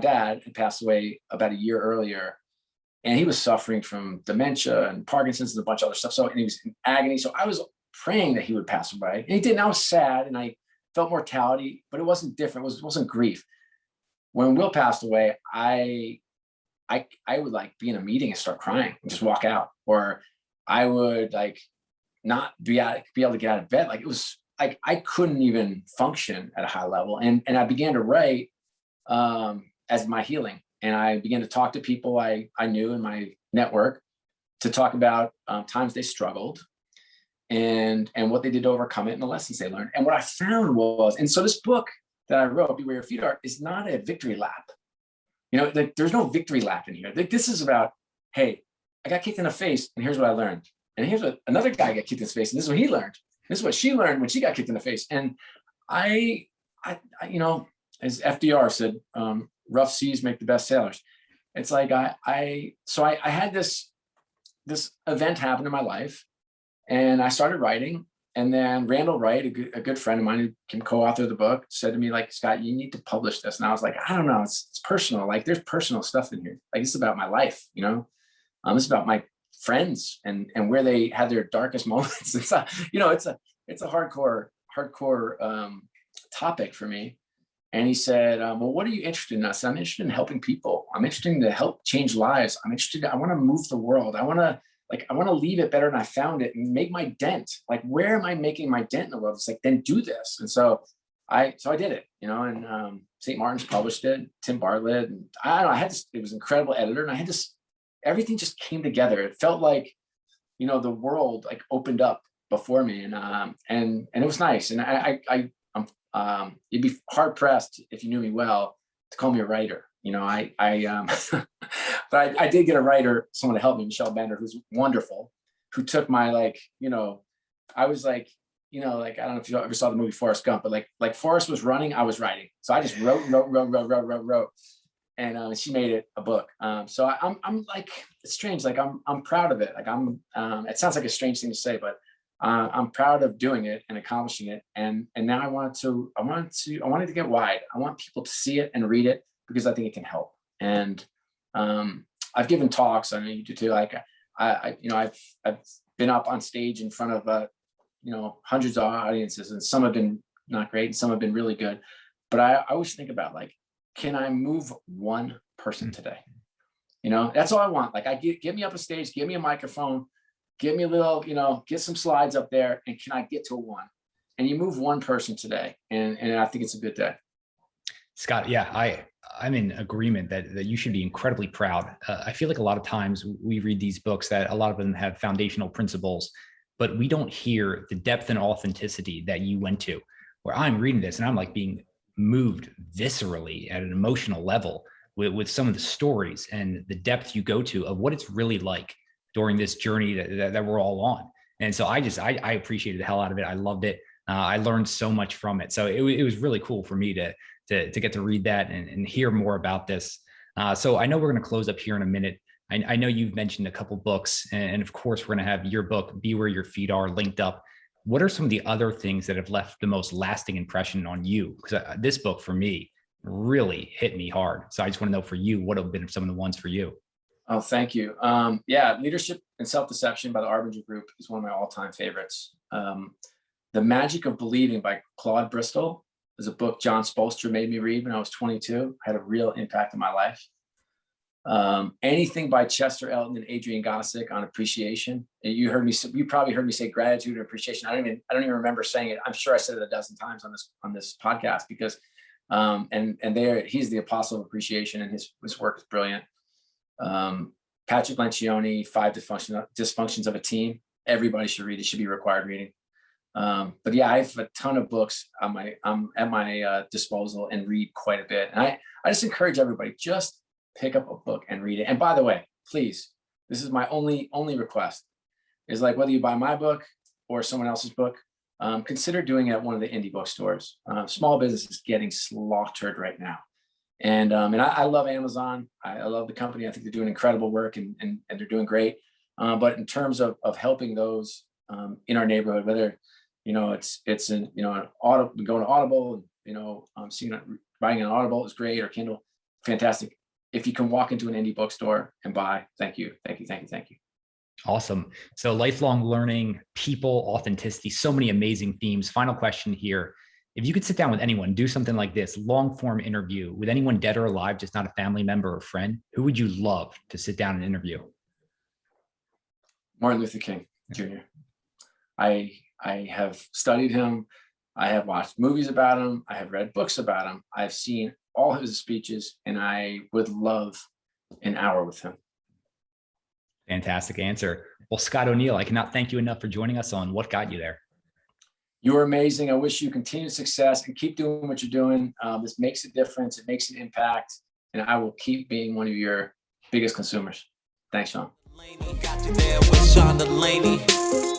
dad had passed away about a year earlier, and he was suffering from dementia and Parkinson's and a bunch of other stuff. So, and he was in agony. So I was praying that he would pass away, and he didn't. I was sad, and I felt mortality, but it wasn't different. It wasn't grief. When Will passed away, I would like be in a meeting and start crying and just walk out, or I would like not be able to get out of bed. Like, it was like I couldn't even function at a high level, and I began to write as my healing. And I began to talk to people I knew in my network to talk about times they struggled and what they did to overcome it and the lessons they learned. And what I found was, and so this book that I wrote, Be Where Your Feet Are, is not a victory lap. Like, there's no victory lap in here. This is about, hey, I got kicked in the face, and here's what I learned. And here's what another guy got kicked in his face, and this is what he learned. This is what she learned when she got kicked in the face. And I as FDR said, rough seas make the best sailors. It's like I had this event happen in my life, and I started writing. And then Randall Wright, a good friend of mine who can co-author the book, said to me, like, Scott, you need to publish this. And I was like, I don't know, it's personal. Like, there's personal stuff in here. Like, it's about my life, it's about my friends and where they had their darkest moments. It's a hardcore topic for me. And he said, well, what are you interested in? I said, I'm interested in helping people. I'm interested to help change lives. I want to move the world. I want to leave it better than I found it and make my dent. Like, where am I making my dent in the world? It's like, then do this. And so I did it, and St. Martin's published it, Tim Bartlett. And I don't know, it was an incredible editor. And everything just came together. It felt like, the world like opened up before me, and it was nice. And you'd be hard pressed if you knew me well to call me a writer. But I did get a writer, someone to help me, Michelle Bender, who's wonderful, who took my I was like, I don't know if you ever saw the movie Forrest Gump, but like Forrest was running, I was writing. So I just wrote. And she made it a book. So I'm like, it's strange. Like, I'm proud of it. Like, it sounds like a strange thing to say, but I'm proud of doing it and accomplishing it. And now I want it to get wide. I want people to see it and read it, because I think it can help. And I've given talks. I know you do too. Like, I've been up on stage in front of hundreds of audiences, and some have been not great and some have been really good. But I always think about, like, can I move one person today? That's all I want. Like, get me up a stage, give me a microphone, give me a little, get some slides up there, and can I get to one? And you move one person today, and I think it's a good day. Scott, yeah, I'm in agreement that you should be incredibly proud. I feel like a lot of times we read these books that a lot of them have foundational principles, but we don't hear the depth and authenticity that you went to. Where I'm reading this and I'm like being moved viscerally at an emotional level with some of the stories and the depth you go to of what it's really like during this journey that we're all on. And so I appreciated the hell out of it. I loved it. I learned so much from it. So it was really cool for me to get to read that and hear more about this. So I know we're going to close up here in a minute. I know you've mentioned a couple books, and of course we're going to have your book, Be Where Your Feet Are, linked up. What are some of the other things that have left the most lasting impression on you? Because this book for me really hit me hard. So I just want to know for you, what have been some of the ones for you? Oh, thank you. Yeah, Leadership and Self-Deception by the Arbinger Group is one of my all-time favorites. The Magic of Believing by Claude Bristol is a book John Spolstra made me read when I was 22. Had a real impact on my life. Anything by Chester Elton and Adrian Gossick on appreciation. You probably heard me say gratitude and appreciation. I don't even remember saying it. I'm sure I said it a dozen times on this podcast because, he's the apostle of appreciation, and his work is brilliant. Patrick Lencioni, 5 Dysfunctions of a Team. Everybody should read it. Should be required reading. But yeah, I have a ton of books at my disposal and read quite a bit. And I just encourage everybody, just pick up a book and read it. And by the way, please, this is my only request, is like whether you buy my book or someone else's book, consider doing it at one of the indie bookstores. Small business is getting slaughtered right now. And I love Amazon. I love the company. I think they're doing incredible work and they're doing great. But in terms of helping those in our neighborhood, whether it's an Audible, going to Audible, buying an Audible is great, or Kindle, fantastic. If you can walk into an indie bookstore and buy, thank you. Awesome. So lifelong learning, people, authenticity, so many amazing themes. Final question here. If you could sit down with anyone, do something like this, long form interview with anyone dead or alive, just not a family member or friend, who would you love to sit down and interview? Martin Luther King Jr. I have studied him. I have watched movies about him. I have read books about him. I've seen all of his speeches, and I would love an hour with him. Fantastic answer. Well, Scott O'Neil, I cannot thank you enough for joining us on What Got You There. You are amazing. I wish you continued success and keep doing what you're doing. This makes a difference. It makes an impact, and I will keep being one of your biggest consumers. Thanks, Sean. Got you there with Sean DeLaney.